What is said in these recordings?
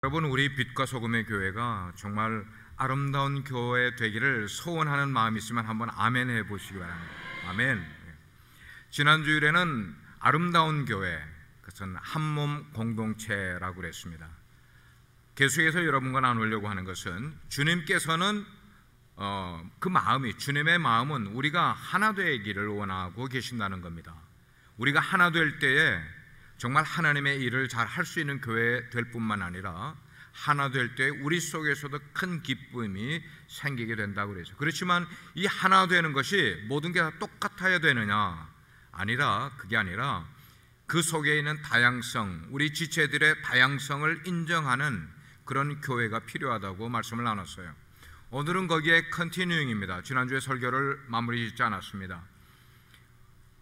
여러분, 우리 빛과 소금의 교회가 정말 아름다운 교회 되기를 소원하는 마음이 있으면 한번 아멘 해보시기 바랍니다. 아멘. 지난 주일에는 아름다운 교회, 그것은 한몸 공동체라고 그랬습니다. 계속해서 여러분과 나누려고 하는 것은 주님께서는 그 마음이, 주님의 마음은 우리가 하나 되기를 원하고 계신다는 겁니다. 우리가 하나 될 때에 정말 하나님의 일을 잘 할 수 있는 교회 될 뿐만 아니라 하나 될 때 우리 속에서도 큰 기쁨이 생기게 된다고 그래서, 그렇지만 이 하나 되는 것이 모든 게 다 똑같아야 되느냐? 아니라, 그게 아니라 그 속에 있는 다양성, 우리 지체들의 다양성을 인정하는 그런 교회가 필요하다고 말씀을 나눴어요. 오늘은 거기에 컨티뉴잉입니다. 지난주에 설교를 마무리 짓지 않았습니다.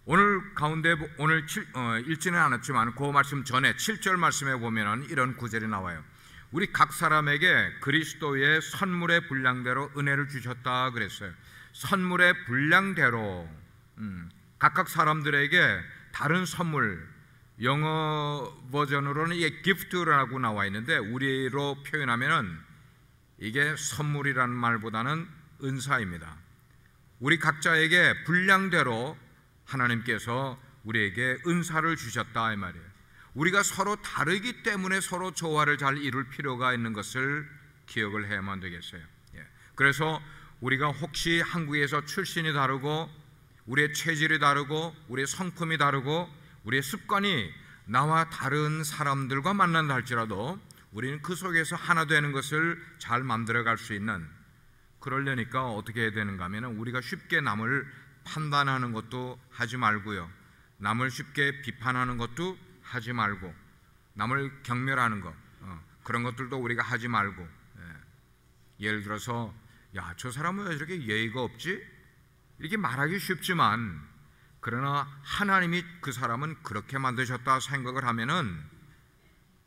오늘 가운데 읽지는 않았지만 그 말씀 전에 7절 말씀에 보면 이런 구절이 나와요. 우리 각 사람에게 그리스도의 선물의 분량대로 은혜를 주셨다 그랬어요. 선물의 분량대로, 각각 사람들에게 다른 선물, 영어 버전으로는 이게 gift라고 나와 있는데 우리로 표현하면 이게 선물이라는 말보다는 은사입니다. 우리 각자에게 분량대로 하나님께서 우리에게 은사를 주셨다 이 말이에요. 우리가 서로 다르기 때문에 서로 조화를 잘 이룰 필요가 있는 것을 기억을 해야만 되겠어요. 그래서 우리가 혹시 한국에서 출신이 다르고 우리의 체질이 다르고 우리의 성품이 다르고 우리의 습관이 나와 다른 사람들과 만난다 할지라도 우리는 그 속에서 하나 되는 것을 잘 만들어갈 수 있는, 그러려니까 어떻게 해야 되는가 하면 우리가 쉽게 남을 판단하는 것도 하지 말고요, 남을 쉽게 비판하는 것도 하지 말고, 남을 경멸하는 것, 그런 것들도 우리가 하지 말고, 예를 들어서 야, 저 사람은 왜 이렇게 예의가 없지? 이렇게 말하기 쉽지만 그러나 하나님이 그 사람은 그렇게 만드셨다 생각을 하면은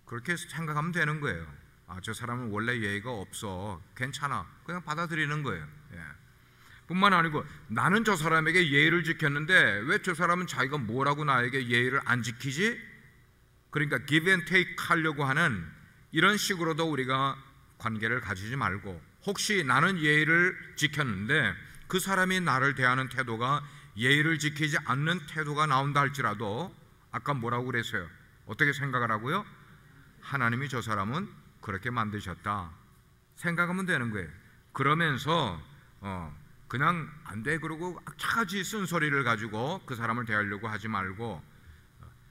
그렇게 생각하면 되는 거예요. 아, 저 사람은 원래 예의가 없어, 괜찮아, 그냥 받아들이는 거예요. 뿐만 아니고 나는 저 사람에게 예의를 지켰는데 왜 저 사람은 자기가 뭐라고 나에게 예의를 안 지키지? 그러니까 give and take 하려고 하는 이런 식으로도 우리가 관계를 가지지 말고, 혹시 나는 예의를 지켰는데 그 사람이 나를 대하는 태도가 예의를 지키지 않는 태도가 나온다 할지라도 아까 뭐라고 그랬어요? 어떻게 생각을 하고요? 하나님이 저 사람은 그렇게 만드셨다 생각하면 되는 거예요. 그러면서 그냥 안 돼 그러고 악착같이 쓴소리를 가지고 그 사람을 대하려고 하지 말고,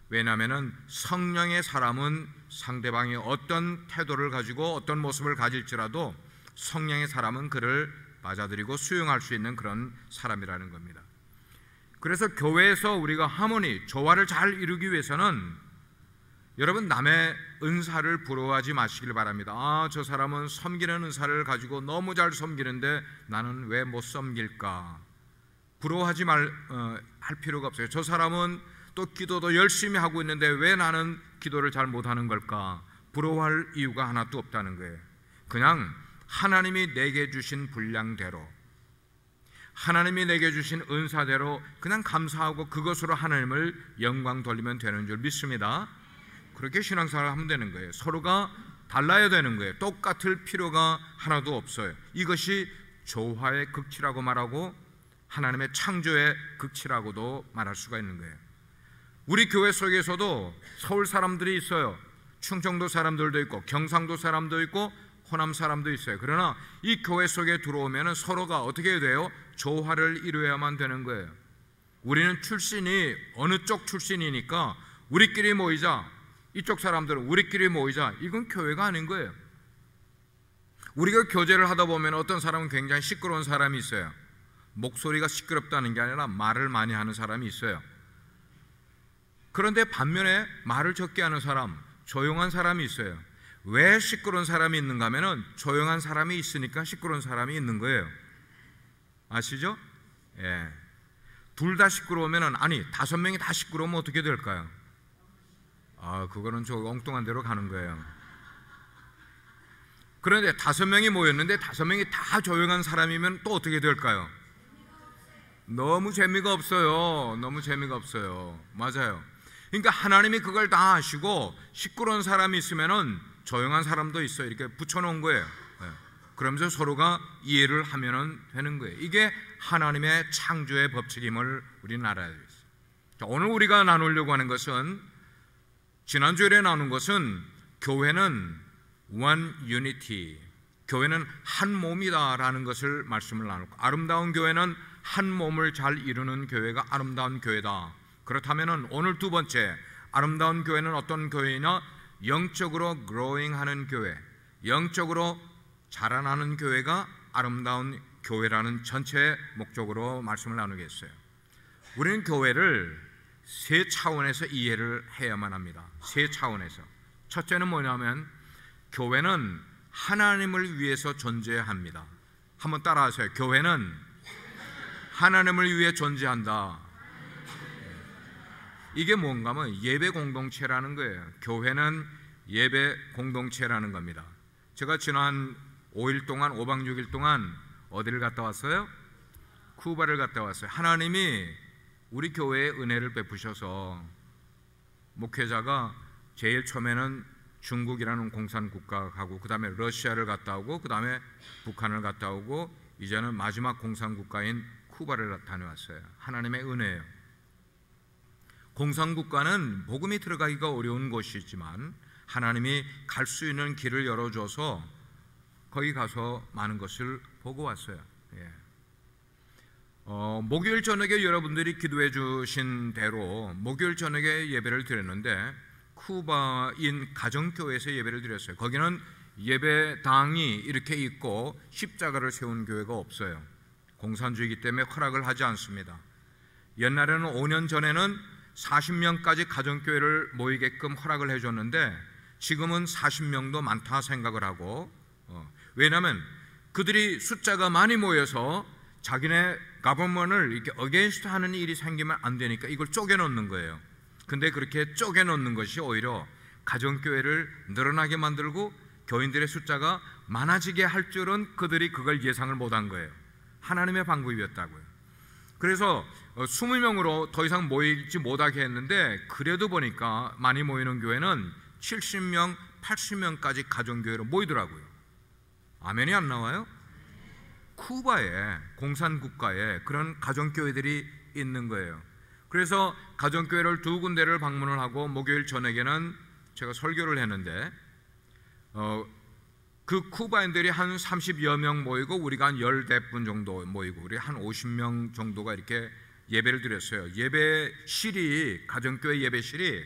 왜냐하면 성령의 사람은 상대방이 어떤 태도를 가지고 어떤 모습을 가질지라도 성령의 사람은 그를 받아들이고 수용할 수 있는 그런 사람이라는 겁니다. 그래서 교회에서 우리가 하모니, 조화를 잘 이루기 위해서는 여러분 남의 은사를 부러워하지 마시길 바랍니다. 아, 저 사람은 섬기는 은사를 가지고 너무 잘 섬기는데 나는 왜 못 섬길까? 부러워하지 할 필요가 없어요. 저 사람은 또 기도도 열심히 하고 있는데 왜 나는 기도를 잘 못하는 걸까? 부러워할 이유가 하나도 없다는 거예요. 그냥 하나님이 내게 주신 분량대로, 하나님이 내게 주신 은사대로 그냥 감사하고 그것으로 하나님을 영광 돌리면 되는 줄 믿습니다. 그렇게 신앙생활을 하면 되는 거예요. 서로가 달라야 되는 거예요. 똑같을 필요가 하나도 없어요. 이것이 조화의 극치라고 말하고 하나님의 창조의 극치라고도 말할 수가 있는 거예요. 우리 교회 속에서도 서울 사람들이 있어요. 충청도 사람들도 있고 경상도 사람도 있고 호남 사람도 있어요. 그러나 이 교회 속에 들어오면 서로가 어떻게 돼요? 조화를 이루어야만 되는 거예요. 우리는 출신이 어느 쪽 출신이니까 우리끼리 모이자, 이쪽 사람들은 우리끼리 모이자, 이건 교회가 아닌 거예요. 우리가 교제를 하다 보면 어떤 사람은 굉장히 시끄러운 사람이 있어요. 목소리가 시끄럽다는 게 아니라 말을 많이 하는 사람이 있어요. 그런데 반면에 말을 적게 하는 사람, 조용한 사람이 있어요. 왜 시끄러운 사람이 있는가 하면 조용한 사람이 있으니까 시끄러운 사람이 있는 거예요. 아시죠? 예. 둘 다 시끄러우면, 아니 5명이 다 시끄러우면 어떻게 될까요? 아, 그거는 저 엉뚱한 데로 가는 거예요. 그런데 5명이 모였는데 5명이 다 조용한 사람이면 또 어떻게 될까요? 너무 재미가 없어요. 너무 재미가 없어요. 맞아요. 그러니까 하나님이 그걸 다 아시고 시끄러운 사람이 있으면은 조용한 사람도 있어. 이렇게 붙여놓은 거예요. 그러면서 서로가 이해를 하면 되는 거예요. 이게 하나님의 창조의 법칙임을 우리는 알아야 되겠어요. 오늘 우리가 나누려고 하는 것은, 지난주에 나눈 것은 교회는 one unity, 교회는 한 몸이다라는 것을 말씀을 나눴고, 아름다운 교회는 한 몸을 잘 이루는 교회가 아름다운 교회다. 그렇다면 오늘 두 번째, 아름다운 교회는 어떤 교회이냐? 영적으로 growing하는 교회, 영적으로 자라나는 교회가 아름다운 교회라는 전체 목적으로 말씀을 나누겠어요. 우리는 교회를 세 차원에서 이해를 해야만 합니다. 세 차원에서. 첫째는 뭐냐면, 교회는 하나님을 위해서 존재합니다. 한번 따라하세요. 교회는 하나님을 위해 존재한다. 이게 뭔가 하면 예배 공동체라는 거예요. 교회는 예배 공동체라는 겁니다. 제가 지난 5일 동안, 5박 6일 동안 어디를 갔다 왔어요? 쿠바를 갔다 왔어요. 하나님이 우리 교회에 은혜를 베푸셔서 목회자가 제일 처음에는 중국이라는 공산국가 가고, 그 다음에 러시아를 갔다 오고, 그 다음에 북한을 갔다 오고, 이제는 마지막 공산국가인 쿠바를 다녀왔어요. 하나님의 은혜예요. 공산국가는 복음이 들어가기가 어려운 곳이지만 하나님이 갈 수 있는 길을 열어줘서 거기 가서 많은 것을 보고 왔어요. 목요일 저녁에 여러분들이 기도해 주신 대로 목요일 저녁에 예배를 드렸는데, 쿠바인 가정교회에서 예배를 드렸어요. 거기는 예배당이 이렇게 있고 십자가를 세운 교회가 없어요. 공산주의이기 때문에 허락을 하지 않습니다. 옛날에는 5년 전에는 40명까지 가정교회를 모이게끔 허락을 해줬는데, 지금은 40명도 많다 생각을 하고, 왜냐하면 그들이 숫자가 많이 모여서 자기네 가버먼을 이렇게 어게인스트 하는 일이 생기면 안 되니까 이걸 쪼개놓는 거예요. 근데 그렇게 쪼개놓는 것이 오히려 가정교회를 늘어나게 만들고 교인들의 숫자가 많아지게 할 줄은 그들이 그걸 예상을 못한 거예요. 하나님의 방법이었다고요. 그래서 20명으로 더 이상 모이지 못하게 했는데, 그래도 보니까 많이 모이는 교회는 70명, 80명까지 가정교회로 모이더라고요. 아멘이 안 나와요? 쿠바에, 공산국가에 그런 가정교회들이 있는 거예요. 그래서 가정교회를 두 군데를 방문을 하고, 목요일 저녁에는 제가 설교를 했는데, 그 쿠바인들이 한 30여 명 모이고 우리가 한 10분 정도 모이고, 우리 한 50명 정도가 이렇게 예배를 드렸어요. 예배실이, 가정교회 예배실이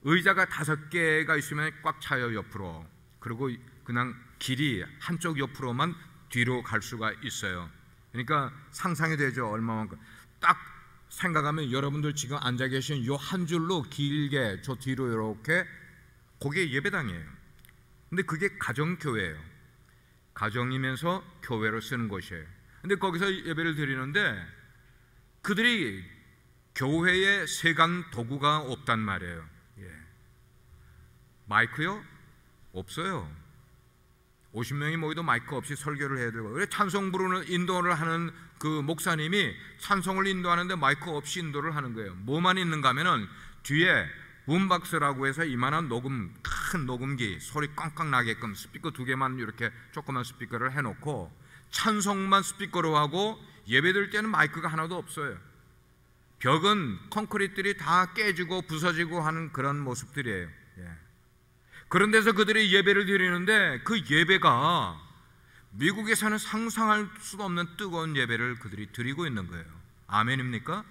의자가 5개가 있으면 꽉 차요, 옆으로. 그리고 그냥 길이 한쪽 옆으로만 뒤로 갈 수가 있어요. 그러니까 상상이 되죠, 얼마만큼. 딱 생각하면 여러분들 지금 앉아 계신 요 한 줄로 길게 저 뒤로 이렇게, 그게 예배당이에요. 근데 그게 가정교회예요. 가정이면서 교회로 쓰는 곳이에요. 근데 거기서 예배를 드리는데 그들이 교회에 세간 도구가 없단 말이에요. 마이크요? 없어요. 50명이 모이도 마이크 없이 설교를 해야 되고, 그래 찬송 부르는 인도를 하는 그 목사님이 찬송을 인도하는데 마이크 없이 인도를 하는 거예요. 뭐만 있는가 하면은 뒤에 붐박스라고 해서 이만한 녹음, 큰 녹음기, 소리 꽝꽝 나게끔 스피커 2개만 이렇게 조그만 스피커를 해놓고 찬송만 스피커로 하고, 예배드릴 때는 마이크가 하나도 없어요. 벽은 콘크리트들이 다 깨지고 부서지고 하는 그런 모습들이에요. 그런 데서 그들이 예배를 드리는데, 그 예배가 미국에서는 상상할 수도 없는 뜨거운 예배를 그들이 드리고 있는 거예요. 아멘입니까?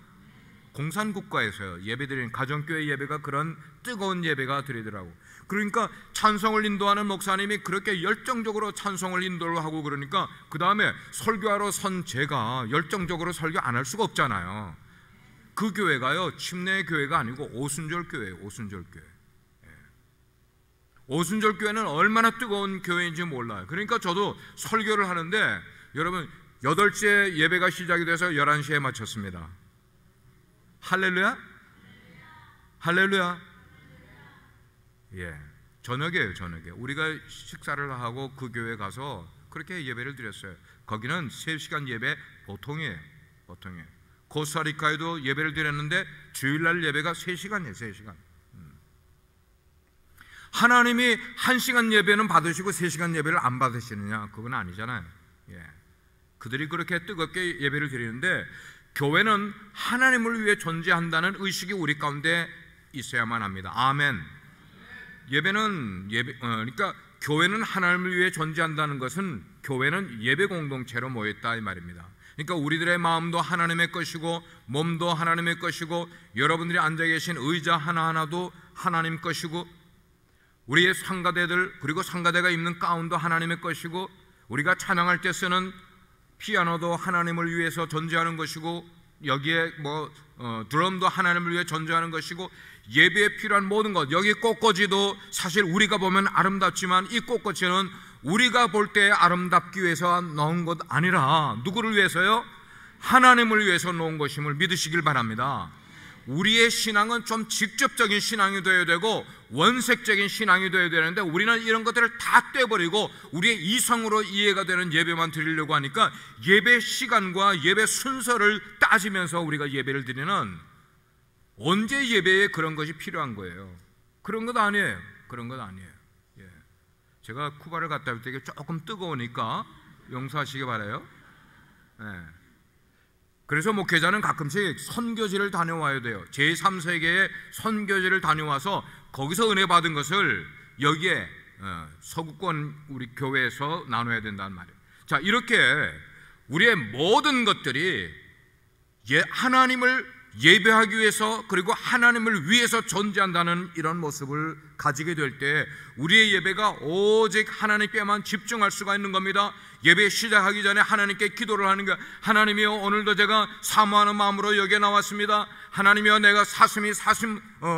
공산국가에서요, 예배드리는 가정교회 예배가 그런 뜨거운 예배가 드리더라고. 그러니까 찬송을 인도하는 목사님이 그렇게 열정적으로 찬송을 인도를 하고, 그러니까 그 다음에 설교하러 선 제가 열정적으로 설교 안 할 수가 없잖아요. 그 교회가요, 침례 교회가 아니고 오순절 교회예요. 오순절 교회. 오순절 교회는 얼마나 뜨거운 교회인지 몰라요. 그러니까 저도 설교를 하는데, 여러분 8시에 예배가 시작이 돼서 11시에 마쳤습니다. 할렐루야? 할렐루야? 저녁이에요. 저녁에 우리가 식사를 하고 그 교회 가서 그렇게 예배를 드렸어요. 거기는 3시간 예배 보통이에요. 보통이에요. 코스타리카에도 예배를 드렸는데 주일날 예배가 3시간이에요. 3시간. 하나님이 1시간 예배는 받으시고 3시간 예배를 안 받으시느냐? 그건 아니잖아요. 예. 그들이 그렇게 뜨겁게 예배를 드리는데, 교회는 하나님을 위해 존재한다는 의식이 우리 가운데 있어야만 합니다. 아멘. 그러니까 교회는 하나님을 위해 존재한다는 것은, 교회는 예배 공동체로 모였다 이 말입니다. 그러니까 우리들의 마음도 하나님의 것이고 몸도 하나님의 것이고 여러분들이 앉아 계신 의자 하나하나도 하나님 것이고 우리의 상가대들, 그리고 상가대가 입는 가운도 하나님의 것이고 우리가 찬양할 때 쓰는 피아노도 하나님을 위해서 존재하는 것이고 여기에 드럼도 하나님을 위해 존재하는 것이고 예배에 필요한 모든 것, 여기 꽃꽂이도 사실 우리가 보면 아름답지만 이 꽃꽂이는 우리가 볼 때 아름답기 위해서 놓은 것 아니라 누구를 위해서요? 하나님을 위해서 놓은 것임을 믿으시길 바랍니다. 우리의 신앙은 좀 직접적인 신앙이 되어야 되고 원색적인 신앙이 되어야 되는데 우리는 이런 것들을 다 떼버리고 우리의 이성으로 이해가 되는 예배만 드리려고 하니까 예배 시간과 예배 순서를 따지면서 우리가 예배를 드리는, 언제 예배에 그런 것이 필요한 거예요? 그런 것 아니에요. 그런 것 아니에요. 예. 제가 쿠바를 갔다 올 때 조금 뜨거우니까 용서하시기 바라요. 예. 그래서 목회자는 가끔씩 선교지를 다녀와야 돼요. 제3세계의 선교지를 다녀와서 거기서 은혜 받은 것을 여기에 서구권 우리 교회에서 나눠야 된다는 말이에요. 자, 이렇게 우리의 모든 것들이 하나님을 예배하기 위해서 그리고 하나님을 위해서 존재한다는 이런 모습을 가지게 될 때 우리의 예배가 오직 하나님께만 집중할 수가 있는 겁니다. 예배 시작하기 전에 하나님께 기도를 하는 거예요. 하나님이여, 오늘도 제가 사모하는 마음으로 여기에 나왔습니다. 하나님이여, 내가 사슴이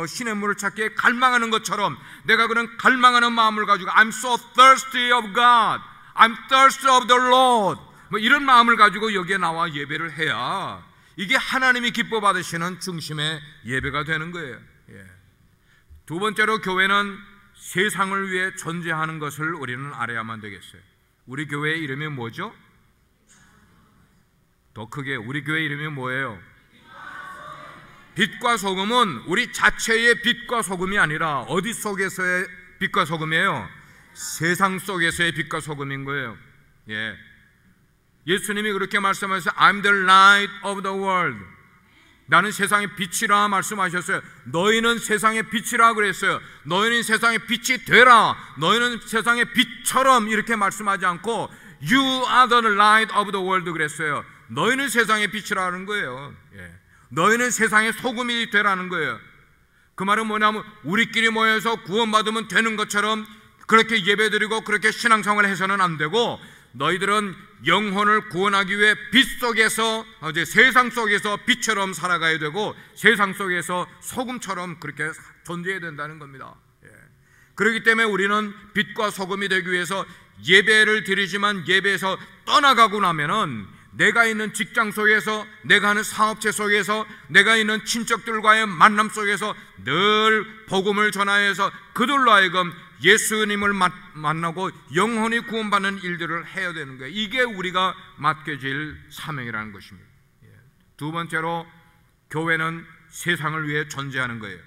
시냇물을 찾기에 갈망하는 것처럼 내가 그런 갈망하는 마음을 가지고 I'm so thirsty of God, I'm thirsty of the Lord, 이런 마음을 가지고 여기에 나와 예배를 해야 이게 하나님이 기뻐 받으시는 중심의 예배가 되는 거예요. 예. 두 번째로, 교회는 세상을 위해 존재하는 것을 우리는 알아야만 되겠어요. 우리 교회의 이름이 뭐죠? 더 크게, 우리 교회 이름이 뭐예요? 빛과 소금은 우리 자체의 빛과 소금이 아니라 어디 속에서의 빛과 소금이에요? 세상 속에서의 빛과 소금인 거예요. 예. 예수님이 그렇게 말씀하셨어요. I'm the light of the world. 나는 세상의 빛이라 말씀하셨어요. 너희는 세상의 빛이라 그랬어요. 너희는 세상의 빛이 되라. 너희는 세상의 빛처럼 이렇게 말씀하지 않고 You are the light of the world 그랬어요. 너희는 세상의 빛이라는 거예요. 예. 너희는 세상의 소금이 되라는 거예요. 그 말은 뭐냐면 우리끼리 모여서 구원받으면 되는 것처럼 그렇게 예배드리고 그렇게 신앙생활을 해서는 안 되고, 너희들은 영혼을 구원하기 위해 빛 속에서, 세상 속에서 빛처럼 살아가야 되고 세상 속에서 소금처럼 그렇게 존재해야 된다는 겁니다. 예. 그렇기 때문에 우리는 빛과 소금이 되기 위해서 예배를 드리지만 예배에서 떠나가고 나면은 내가 있는 직장 속에서, 내가 하는 사업체 속에서, 내가 있는 친척들과의 만남 속에서 늘 복음을 전하여서 그들로 하여금 예수님을 만나고 영혼이 구원받는 일들을 해야 되는 거예요. 이게 우리가 맡겨질 사명이라는 것입니다. 두 번째로, 교회는 세상을 위해 존재하는 거예요.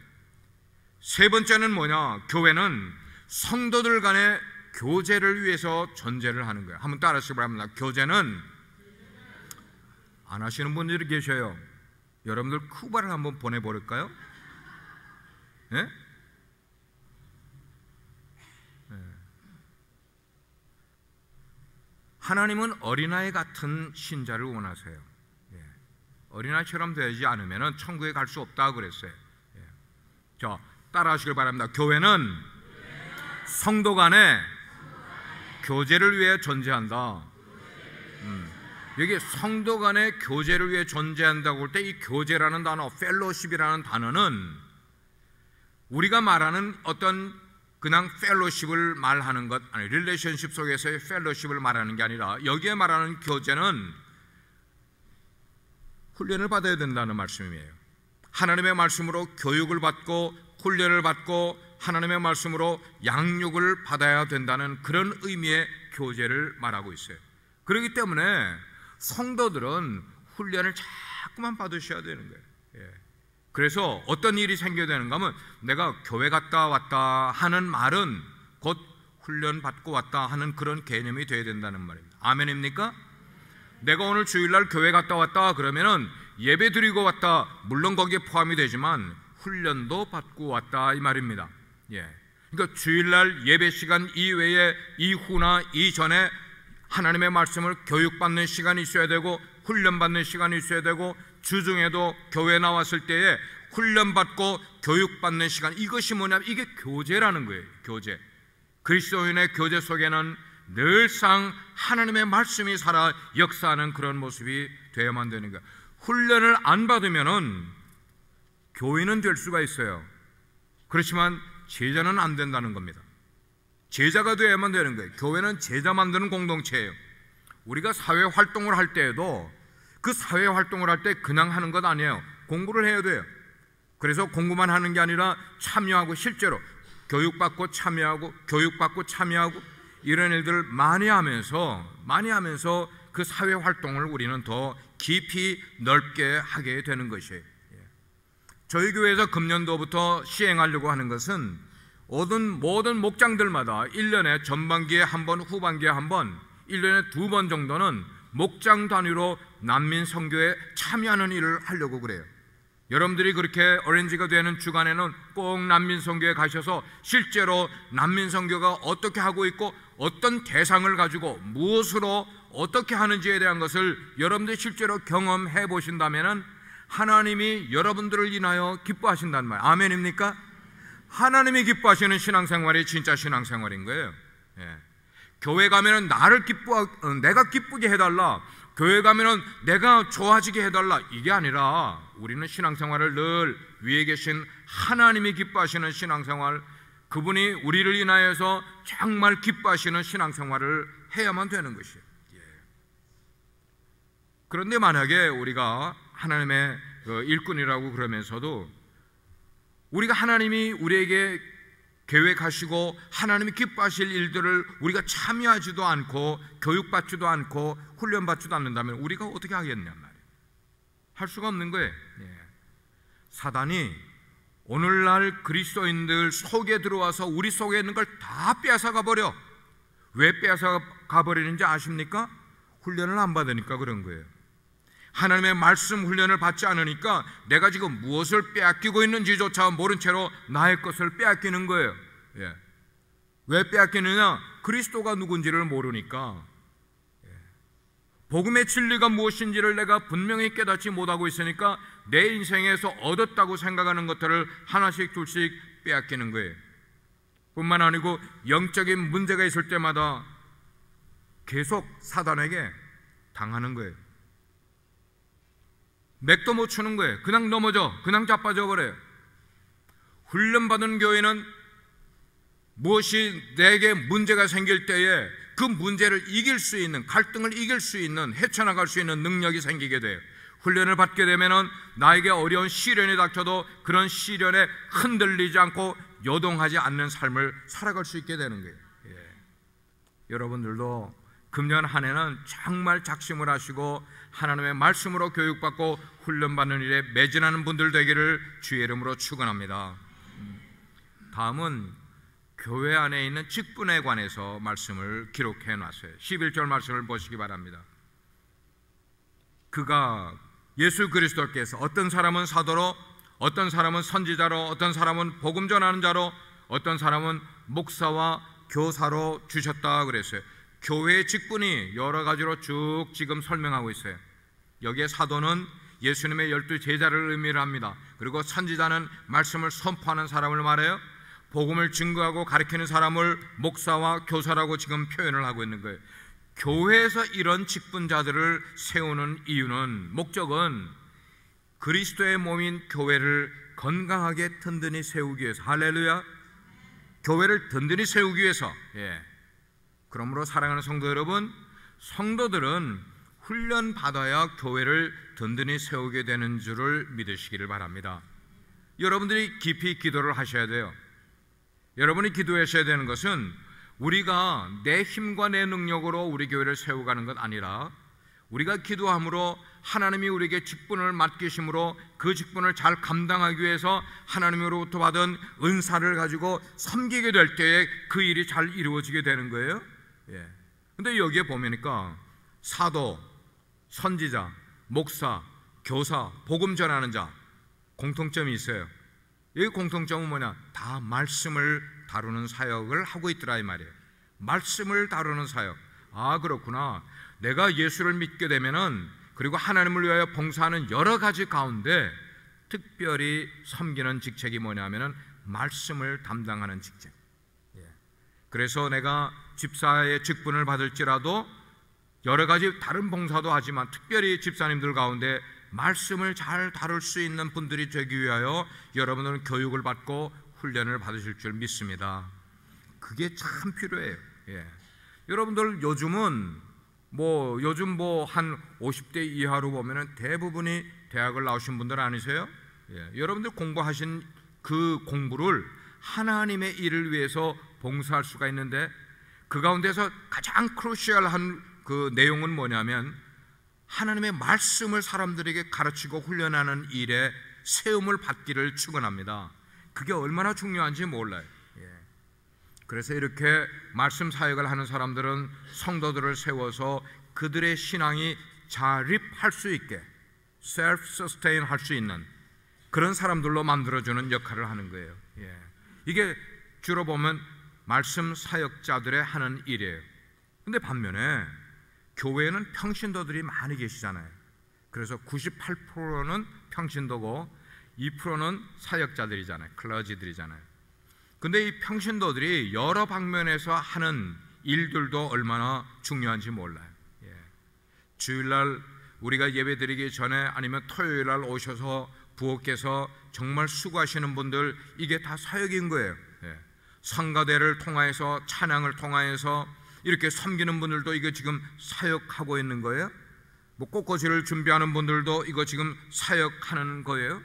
세 번째는 뭐냐? 교회는 성도들 간의 교제를 위해서 존재를 하는 거예요. 한번 따라하시기 바랍니다. 교제는 안 하시는 분들이 계셔요. 여러분들 쿠바를 한번 보내버릴까요? 예? 하나님은 어린아이 같은 신자를 원하세요. 예. 어린아이처럼 되지 않으면 천국에 갈 수 없다 그랬어요. 예. 자, 따라하시길 바랍니다. 교회는 성도 간의 교제를 위해 존재한다. 여기 성도 간의 교제를 위해 존재한다고 할 때 이 교제라는 단어, 펠로십이라는 단어는 우리가 말하는 어떤 그냥 펠로십을 말하는 것 아니, 릴레이션십 속에서의 펠로십을 말하는 게 아니라 여기에 말하는 교제는 훈련을 받아야 된다는 말씀이에요. 하나님의 말씀으로 교육을 받고 훈련을 받고 하나님의 말씀으로 양육을 받아야 된다는 그런 의미의 교제를 말하고 있어요. 그렇기 때문에 성도들은 훈련을 자꾸만 받으셔야 되는 거예요. 예. 그래서 어떤 일이 생겨야 되는가 하면 내가 교회 갔다 왔다 하는 말은 곧 훈련 받고 왔다 하는 그런 개념이 돼야 된다는 말입니다. 아멘입니까? 내가 오늘 주일날 교회 갔다 왔다 그러면은 예배 드리고 왔다, 물론 거기에 포함이 되지만 훈련도 받고 왔다 이 말입니다. 그러니까 주일날 예배 시간 이외에 이후나 이전에 하나님의 말씀을 교육받는 시간이 있어야 되고 훈련받는 시간이 있어야 되고 주중에도 교회 나왔을 때에 훈련받고 교육받는 시간, 이것이 뭐냐면 이게 교제라는 거예요. 교제. 그리스도인의 교제 속에는 늘상 하나님의 말씀이 살아 역사하는 그런 모습이 되어야만 되는 거예요. 훈련을 안 받으면은 교인은 될 수가 있어요. 그렇지만 제자는 안 된다는 겁니다. 제자가 되어야만 되는 거예요. 교회는 제자 만드는 공동체예요. 우리가 사회 활동을 할 때에도 그 사회 활동을 할 때 그냥 하는 것 아니에요. 공부를 해야 돼요. 그래서 공부만 하는 게 아니라 참여하고 실제로 교육받고 참여하고 교육받고 참여하고 이런 일들을 많이 하면서 그 사회 활동을 우리는 더 깊이 넓게 하게 되는 것이에요. 저희 교회에서 금년도부터 시행하려고 하는 것은 모든 목장들마다 1년에 전반기에 한 번, 후반기에 한 번, 1년에 2번 정도는 목장 단위로 난민 선교에 참여하는 일을 하려고 그래요. 여러분들이 그렇게 어렌지가 되는 주간에는 꼭 난민 선교에 가셔서 실제로 난민 선교가 어떻게 하고 있고 어떤 대상을 가지고 무엇으로 어떻게 하는지에 대한 것을 여러분들이 실제로 경험해 보신다면 하나님이 여러분들을 인하여 기뻐하신다는 말, 아멘입니까? 하나님이 기뻐하시는 신앙생활이 진짜 신앙생활인 거예요. 교회 가면은 내가 기쁘게 해달라, 교회 가면은 내가 좋아지게 해달라, 이게 아니라 우리는 신앙생활을 늘 위에 계신 하나님이 기뻐하시는 신앙생활, 그분이 우리를 인하여서 정말 기뻐하시는 신앙생활을 해야만 되는 것이에요. 그런데 만약에 우리가 하나님의 일꾼이라고 그러면서도 우리가 하나님이 우리에게 계획하시고 하나님이 기뻐하실 일들을 우리가 참여하지도 않고 교육받지도 않고 훈련받지도 않는다면 우리가 어떻게 하겠냐 말이에요. 할 수가 없는 거예요. 사단이 오늘날 그리스도인들 속에 들어와서 우리 속에 있는 걸 다 빼앗아가 버려. 왜 빼앗아가 버리는지 아십니까? 훈련을 안 받으니까 그런 거예요. 하나님의 말씀 훈련을 받지 않으니까 내가 지금 무엇을 빼앗기고 있는지조차 모른 채로 나의 것을 빼앗기는 거예요. 왜 빼앗기느냐? 그리스도가 누군지를 모르니까. 복음의 진리가 무엇인지를 내가 분명히 깨닫지 못하고 있으니까 내 인생에서 얻었다고 생각하는 것들을 하나씩 둘씩 빼앗기는 거예요. 뿐만 아니고 영적인 문제가 있을 때마다 계속 사단에게 당하는 거예요. 맥도 못 추는 거예요. 그냥 넘어져, 그냥 자빠져 버려요. 훈련받은 교회는 무엇이 내게 문제가 생길 때에 그 문제를 이길 수 있는, 갈등을 이길 수 있는, 헤쳐나갈 수 있는 능력이 생기게 돼요. 훈련을 받게 되면은 나에게 어려운 시련이 닥쳐도 그런 시련에 흔들리지 않고 요동하지 않는 삶을 살아갈 수 있게 되는 거예요. 여러분들도 금년 한 해는 정말 작심을 하시고 하나님의 말씀으로 교육받고 훈련받는 일에 매진하는 분들 되기를 주의 이름으로 축원합니다. 다음은 교회 안에 있는 직분에 관해서 말씀을 기록해 놨어요. 11절 말씀을 보시기 바랍니다. 그가 예수 그리스도께서 어떤 사람은 사도로, 어떤 사람은 선지자로, 어떤 사람은 복음 전하는 자로, 어떤 사람은 목사와 교사로 주셨다 그랬어요. 교회의 직분이 여러 가지로 쭉 지금 설명하고 있어요. 여기에 사도는 예수님의 12 제자를 의미를 합니다. 그리고 선지자는 말씀을 선포하는 사람을 말해요. 복음을 증거하고 가르치는 사람을 목사와 교사라고 지금 표현을 하고 있는 거예요. 교회에서 이런 직분자들을 세우는 이유는, 목적은 그리스도의 몸인 교회를 건강하게 든든히 세우기 위해서, 할렐루야, 교회를 든든히 세우기 위해서. 그러므로 사랑하는 성도 여러분, 성도들은 훈련받아야 교회를 든든히 세우게 되는 줄을 믿으시기를 바랍니다. 여러분들이 깊이 기도를 하셔야 돼요. 여러분이 기도하셔야 되는 것은 우리가 내 힘과 내 능력으로 우리 교회를 세워가는 것 아니라 우리가 기도함으로 하나님이 우리에게 직분을 맡기심으로 그 직분을 잘 감당하기 위해서 하나님으로부터 받은 은사를 가지고 섬기게 될 때에 그 일이 잘 이루어지게 되는 거예요. 근데 여기에 보니까 사도, 선지자, 목사, 교사, 복음 전하는 자 공통점이 있어요. 이 공통점은 뭐냐? 다 말씀을 다루는 사역을 하고 있더라 이 말이에요. 말씀을 다루는 사역. 아, 그렇구나. 내가 예수를 믿게 되면은, 그리고 하나님을 위하여 봉사하는 여러 가지 가운데 특별히 섬기는 직책이 뭐냐면은 말씀을 담당하는 직책. 그래서 내가 집사의 직분을 받을지라도 여러 가지 다른 봉사도 하지만 특별히 집사님들 가운데 말씀을 잘 다룰 수 있는 분들이 되기 위하여 여러분들은 교육을 받고 훈련을 받으실 줄 믿습니다. 그게 참 필요해요. 여러분들 요즘 한 50대 이하로 보면은 대부분이 대학을 나오신 분들 아니세요? 여러분들 공부하신 그 공부를 하나님의 일을 위해서 봉사할 수가 있는데, 그 가운데서 가장 크루시얼한 그 내용은 뭐냐면 하나님의 말씀을 사람들에게 가르치고 훈련하는 일에 세움을 받기를 축원합니다. 그게 얼마나 중요한지 몰라요. 그래서 이렇게 말씀 사역을 하는 사람들은 성도들을 세워서 그들의 신앙이 자립할 수 있게, 셀프 서스테인 할 수 있는 그런 사람들로 만들어주는 역할을 하는 거예요. 이게 주로 보면 말씀 사역자들의 하는 일이에요. 근데 반면에 교회에는 평신도들이 많이 계시잖아요. 그래서 98%는 평신도고 2%는 사역자들이잖아요. 클러지들이잖아요. 근데 이 평신도들이 여러 방면에서 하는 일들도 얼마나 중요한지 몰라요. 주일날 우리가 예배드리기 전에 아니면 토요일날 오셔서 부엌에서 정말 수고하시는 분들, 이게 다 사역인 거예요. 성가대를 통하여서, 찬양을 통하여서 이렇게 섬기는 분들도 이거 지금 사역하고 있는 거예요. 꽃꽂이를 준비하는 분들도 이거 지금 사역하는 거예요.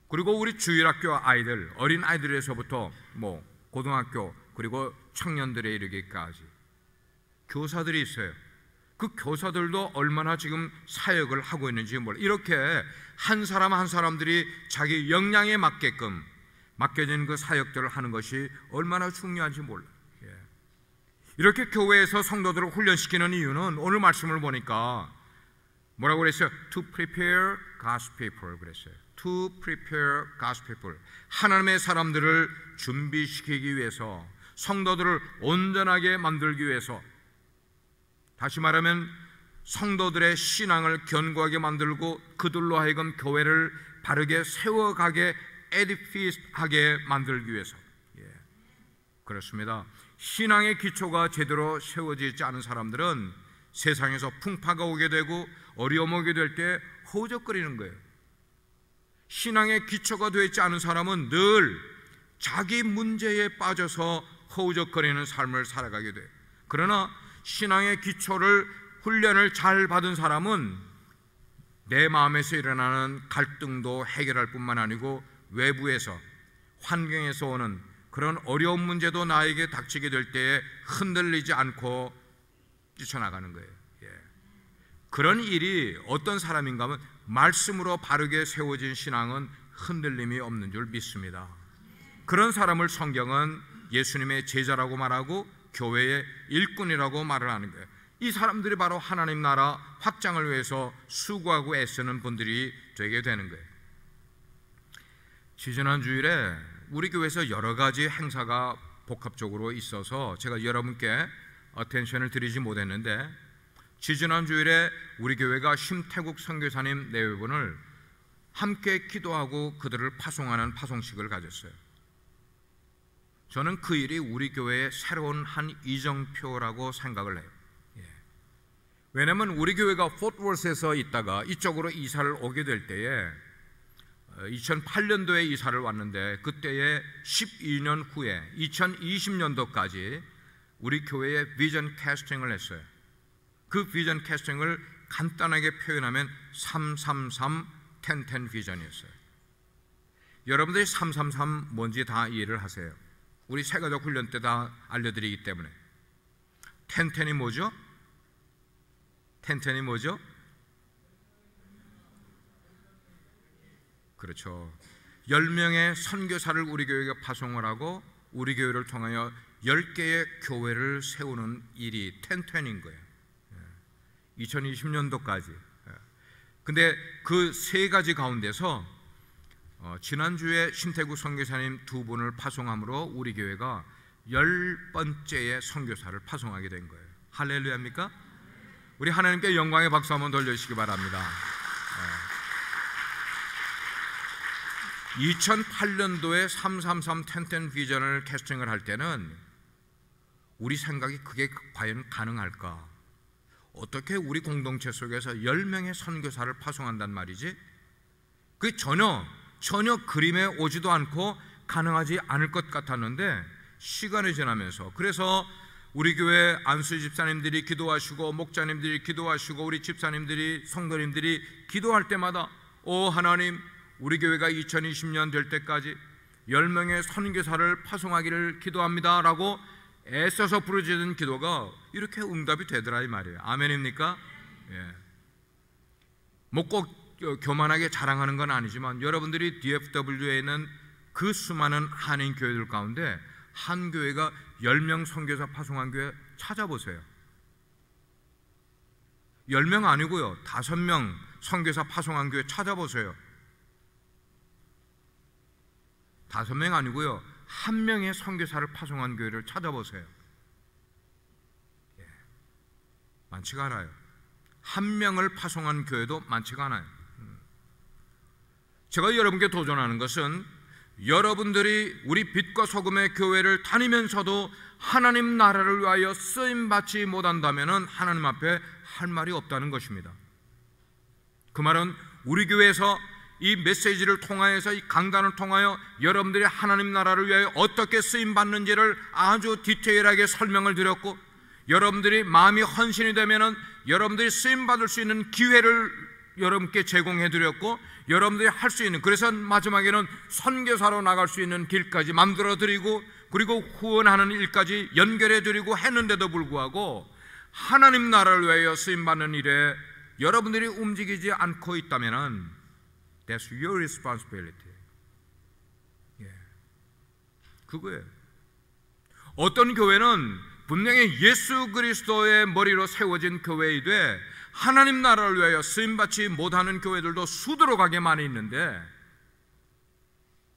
그리고 우리 주일학교 아이들, 어린 아이들에서부터 고등학교, 그리고 청년들에 이르기까지 교사들이 있어요. 그 교사들도 얼마나 지금 사역을 하고 있는지 몰라요. 이렇게 한 사람 한 사람들이 자기 역량에 맞게끔 맡겨진 그 사역들을 하는 것이 얼마나 중요한지 몰라요. 이렇게 교회에서 성도들을 훈련시키는 이유는 오늘 말씀을 보니까 뭐라고 그랬어요? To prepare God's people 그랬어요. To prepare God's people. 하나님의 사람들을 준비시키기 위해서, 성도들을 온전하게 만들기 위해서, 다시 말하면 성도들의 신앙을 견고하게 만들고 그들로 하여금 교회를 바르게 세워가게, 에디피스하게 만들기 위해서. 그렇습니다. 신앙의 기초가 제대로 세워지지 않은 사람들은 세상에서 풍파가 오게 되고 어려움 오게 될 때 허우적거리는 거예요. 신앙의 기초가 되어 있지 않은 사람은 늘 자기 문제에 빠져서 허우적거리는 삶을 살아가게 돼요. 그러나 신앙의 기초를, 훈련을 잘 받은 사람은 내 마음에서 일어나는 갈등도 해결할 뿐만 아니고 외부에서, 환경에서 오는 그런 어려운 문제도 나에게 닥치게 될 때에 흔들리지 않고 뛰쳐나가는 거예요. 그런 일이 어떤 사람인가 하면 말씀으로 바르게 세워진 신앙은 흔들림이 없는 줄 믿습니다. 그런 사람을 성경은 예수님의 제자라고 말하고 교회의 일꾼이라고 말을 하는 거예요. 이 사람들이 바로 하나님 나라 확장을 위해서 수고하고 애쓰는 분들이 되게 되는 거예요. 지지난 주일에 우리 교회에서 여러 가지 행사가 복합적으로 있어서 제가 여러분께 어텐션을 드리지 못했는데, 지지난 주일에 우리 교회가 심태국 선교사님 내외분을 함께 기도하고 그들을 파송하는 파송식을 가졌어요. 저는 그 일이 우리 교회의 새로운 한 이정표라고 생각을 해요. 왜냐하면 우리 교회가 포트워스에서 있다가 이쪽으로 이사를 오게 될 때에 2008년도에 이사를 왔는데, 그때에 12년 후에 2020년도까지 우리 교회에 비전 캐스팅을 했어요. 그 비전 캐스팅을 간단하게 표현하면 333 비전이었어요. 여러분들이 333 뭔지 다 이해를 하세요. 우리 새가족 훈련 때 다 알려드리기 때문에. 10이 뭐죠? 텐텐이 뭐죠? 그렇죠. 10명의 선교사를 우리 교회가 파송을 하고 우리 교회를 통하여 10개의 교회를 세우는 일이 텐텐인 거예요. 2020년도까지. 근데 그 세 가지 가운데서 지난주에 신태국 선교사님 2분을 파송함으로 우리 교회가 10번째의 선교사를 파송하게 된 거예요. 할렐루야입니까? 우리 하나님께 영광의 박수 한번 돌려주시기 바랍니다. 2008년도에 333 텐텐 비전을 캐스팅을 할 때는 우리 생각이 그게 과연 가능할까? 어떻게 우리 공동체 속에서 10명의 선교사를 파송한단 말이지? 그게 전혀 그림에 오지도 않고 가능하지 않을 것 같았는데 시간이 지나면서, 그래서 우리 교회 안수 집사님들이 기도하시고 목자님들이 기도하시고 우리 집사님들이 성도님들이 기도할 때마다 오 하나님, 우리 교회가 2020년 될 때까지 10명의 선교사를 파송하기를 기도합니다 라고 애써서 부르짖은 기도가 이렇게 응답이 되더라 이 말이에요. 아멘입니까? 예. 뭐 꼭 교만하게 자랑하는 건 아니지만 여러분들이 DFW에 있는 그 수많은 한인 교회들 가운데 한 교회가 10명 선교사 파송한 교회 찾아보세요. 10명 아니고요, 5명 선교사 파송한 교회 찾아보세요. 5명 아니고요, 1명의 선교사를 파송한 교회를 찾아보세요. 예. 많지가 않아요. 1명을 파송한 교회도 많지가 않아요. 제가 여러분께 도전하는 것은 여러분들이 우리 빛과 소금의 교회를 다니면서도 하나님 나라를 위하여 쓰임받지 못한다면 하나님 앞에 할 말이 없다는 것입니다. 그 말은 우리 교회에서 이 메시지를 통하여서, 이 강단을 통하여 여러분들이 하나님 나라를 위하여 어떻게 쓰임받는지를 아주 디테일하게 설명을 드렸고, 여러분들이 마음이 헌신이 되면은 여러분들이 쓰임받을 수 있는 기회를 여러분께 제공해 드렸고, 여러분들이 할 수 있는, 그래서 마지막에는 선교사로 나갈 수 있는 길까지 만들어 드리고, 그리고 후원하는 일까지 연결해 드리고 했는데도 불구하고 하나님 나라를 위하여 쓰임받는 일에 여러분들이 움직이지 않고 있다면 That's your responsibility. 예. 그거예요. 어떤 교회는 분명히 예수 그리스도의 머리로 세워진 교회이되 하나님 나라를 위하여 쓰임받지 못하는 교회들도 수두룩하게 많이 있는데,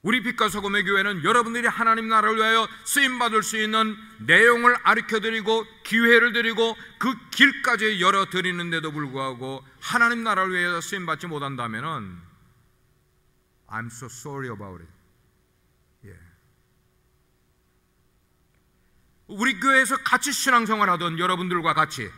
우리 빛과 소금의 교회는 여러분들이 하나님 나라를 위하여 쓰임받을 수 있는 내용을 가르쳐드리고 기회를 드리고 그 길까지 열어드리는데도 불구하고 하나님 나라를 위하여 쓰임받지 못한다면 I'm so sorry about it. 예. 우리 교회에서 같이 신앙생활 하던 여러분들과 같이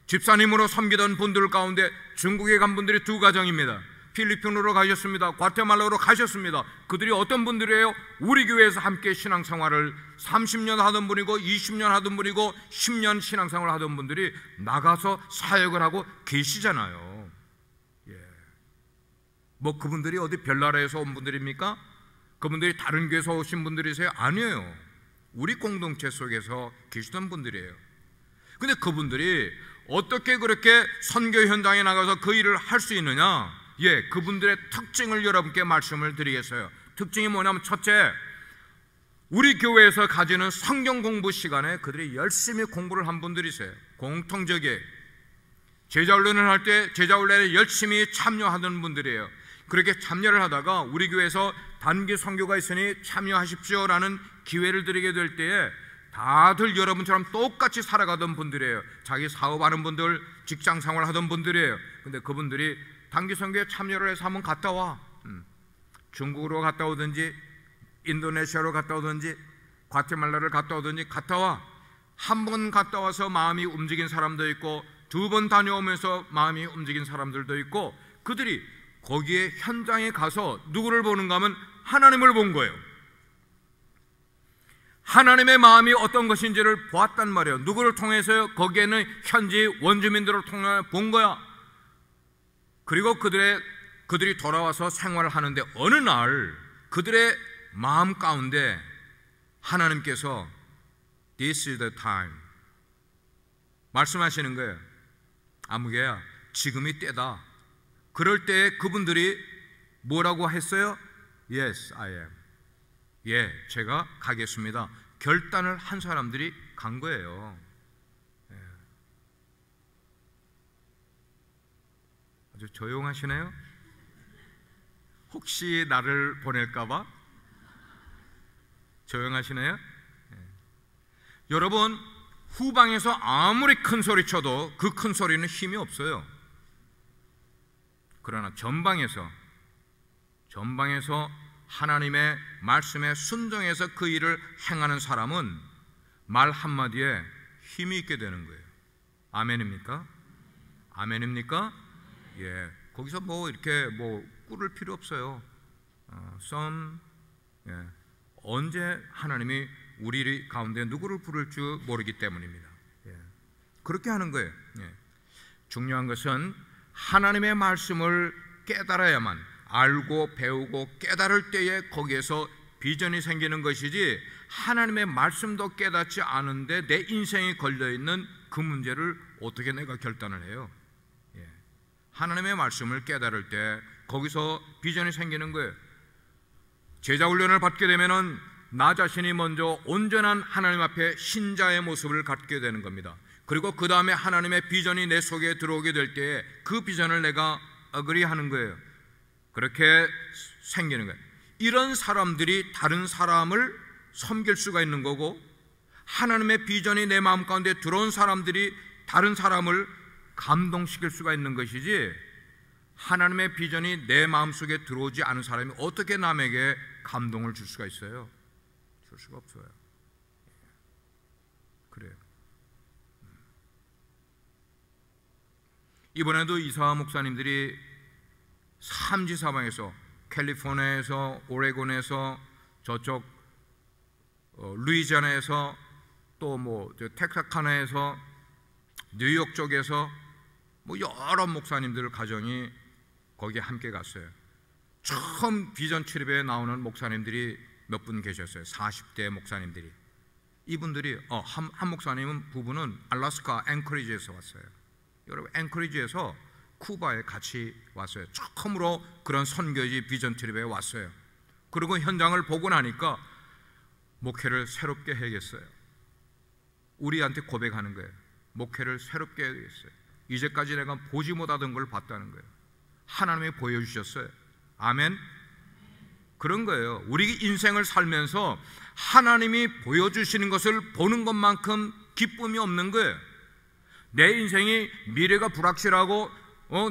집사님으로 섬기던 분들 가운데 중국에 간 분들이 2가정입니다. 필리핀으로 가셨습니다. 과테말라로 가셨습니다. 그들이 어떤 분들이에요? 우리 교회에서 함께 신앙생활을 30년 하던 분이고 20년 하던 분이고 10년 신앙생활 하던 분들이 나가서 사역을 하고 계시잖아요. 예. 뭐 그분들이 어디 별나라에서 온 분들입니까? 그분들이 다른 교회에서 오신 분들이세요? 아니에요. 우리 공동체 속에서 계시던 분들이에요. 근데 그분들이 어떻게 그렇게 선교 현장에 나가서 그 일을 할 수 있느냐? 예, 그분들의 특징을 여러분께 말씀을 드리겠어요. 특징이 뭐냐면, 첫째, 우리 교회에서 가지는 성경 공부 시간에 그들이 열심히 공부를 한 분들이세요. 공통적이에요. 제자훈련을 할 때 제자훈련에 열심히 참여하던 분들이에요. 그렇게 참여를 하다가 우리 교회에서 단기 선교가 있으니 참여하십시오라는 기회를 드리게 될 때에 다들 여러분처럼 똑같이 살아가던 분들이에요. 자기 사업하는 분들, 직장생활 하던 분들이에요. 근데 그분들이 단기 선교에 참여를 해서 한번 갔다 와. 중국으로 갔다 오든지 인도네시아로 갔다 오든지 과테말라를 갔다 오든지 갔다 와. 한 번 갔다 와서 마음이 움직인 사람도 있고 2번 다녀오면서 마음이 움직인 사람들도 있고, 그들이 거기에 현장에 가서 누구를 보는가 하면 하나님을 본 거예요. 하나님의 마음이 어떤 것인지를 보았단 말이에요. 누구를 통해서요? 거기에는 현지 원주민들을 통해 본 거야. 그리고 그들이 돌아와서 생활을 하는데 어느 날 그들의 마음 가운데 하나님께서 This is the time 말씀하시는 거예요. 아무개야, 지금이 때다. 그럴 때 그분들이 뭐라고 했어요? Yes, I am. 예, 제가 가겠습니다. 결단을 한 사람들이 간 거예요. 아주 조용하시네요. 혹시 나를 보낼까봐 조용하시네요. 여러분, 후방에서 아무리 큰 소리 쳐도 그 큰 소리는 힘이 없어요. 그러나 전방에서 하나님의 말씀에 순종해서 그 일을 행하는 사람은 말 한마디에 힘이 있게 되는 거예요. 아멘입니까? 아멘입니까? 예, 거기서 이렇게 꿀을 필요 없어요. 언제 하나님이 우리 가운데 누구를 부를 줄 모르기 때문입니다. 예, 그렇게 하는 거예요. 예. 중요한 것은 하나님의 말씀을 깨달아야만, 알고 배우고 깨달을 때에 거기에서 비전이 생기는 것이지, 하나님의 말씀도 깨닫지 않은데 내 인생에 걸려있는 그 문제를 어떻게 내가 결단을 해요? 예. 하나님의 말씀을 깨달을 때 거기서 비전이 생기는 거예요. 제자 훈련을 받게 되면은 나 자신이 먼저 온전한 하나님 앞에 신자의 모습을 갖게 되는 겁니다. 그리고 그 다음에 하나님의 비전이 내 속에 들어오게 될 때에 그 비전을 내가 어그리하는 거예요. 그렇게 생기는 거예요. 이런 사람들이 다른 사람을 섬길 수가 있는 거고, 하나님의 비전이 내 마음 가운데 들어온 사람들이 다른 사람을 감동시킬 수가 있는 것이지, 하나님의 비전이 내 마음속에 들어오지 않은 사람이 어떻게 남에게 감동을 줄 수가 있어요? 줄 수가 없어요. 그래요. 이번에도 이사와 목사님들이 삼지사방에서, 캘리포니아에서, 오레곤에서, 저쪽 루이지아나에서, 또 텍사카나에서, 뉴욕 쪽에서 여러 목사님들 가정이 거기에 함께 갔어요. 처음 비전 출입에 나오는 목사님들이 몇 분 계셨어요. 40대 목사님들이. 이분들이 한 목사님은 부부는 알래스카 앵커리지에서 왔어요. 여러분, 앵커리지에서 쿠바에 같이 왔어요. 처음으로 그런 선교지 비전 트립에 왔어요. 그리고 현장을 보고 나니까 목회를 새롭게 해야겠어요. 우리한테 고백하는 거예요. 목회를 새롭게 해야겠어요. 이제까지 내가 보지 못하던 걸 봤다는 거예요. 하나님이 보여주셨어요. 아멘. 그런 거예요. 우리 인생을 살면서 하나님이 보여주시는 것을 보는 것만큼 기쁨이 없는 거예요. 내 인생이 미래가 불확실하고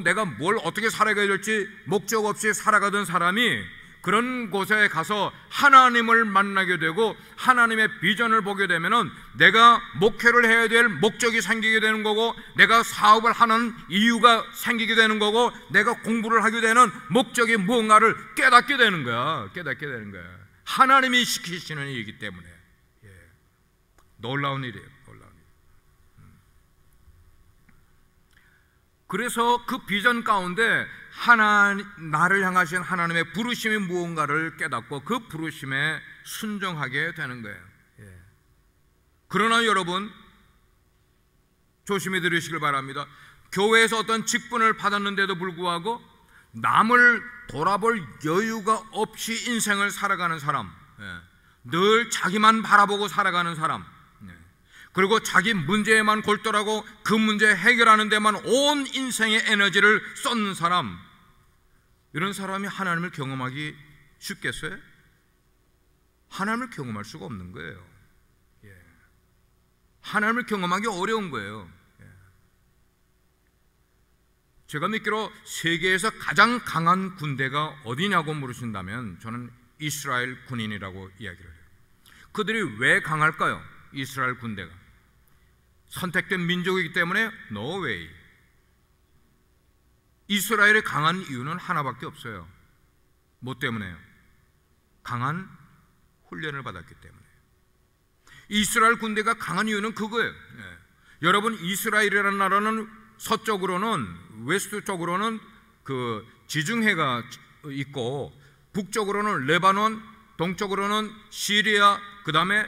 내가 뭘 어떻게 살아가야 될지 목적 없이 살아가던 사람이 그런 곳에 가서 하나님을 만나게 되고 하나님의 비전을 보게 되면은 내가 목회를 해야 될 목적이 생기게 되는 거고, 내가 사업을 하는 이유가 생기게 되는 거고, 내가 공부를 하게 되는 목적이 무언가를 깨닫게 되는 거야. 깨닫게 되는 거야. 하나님이 시키시는 일이기 때문에. 예. 놀라운 일이에요. 놀라운 일. 그래서 그 비전 가운데 나를 향하신 하나님의 부르심이 무언가를 깨닫고 그 부르심에 순종하게 되는 거예요. 예. 그러나 여러분, 조심히 들으시길 바랍니다. 교회에서 어떤 직분을 받았는데도 불구하고 남을 돌아볼 여유가 없이 인생을 살아가는 사람, 늘 자기만 바라보고 살아가는 사람, 그리고 자기 문제에만 골똘하고 그 문제 해결하는 데만 온 인생의 에너지를 쏟는 사람, 이런 사람이 하나님을 경험하기 쉽겠어요? 하나님을 경험할 수가 없는 거예요. 하나님을 경험하기 어려운 거예요. 제가 믿기로 세계에서 가장 강한 군대가 어디냐고 물으신다면 저는 이스라엘 군인이라고 이야기를 해요. 그들이 왜 강할까요? 이스라엘 군대가 선택된 민족이기 때문에 no way. 이스라엘이 강한 이유는 하나밖에 없어요. 뭐 때문에요? 강한 훈련을 받았기 때문에. 이스라엘 군대가 강한 이유는 그거예요. 여러분, 이스라엘이라는 나라는 서쪽으로는, 웨스트 쪽으로는 그 지중해가 있고, 북쪽으로는 레바논, 동쪽으로는 시리아, 그 다음에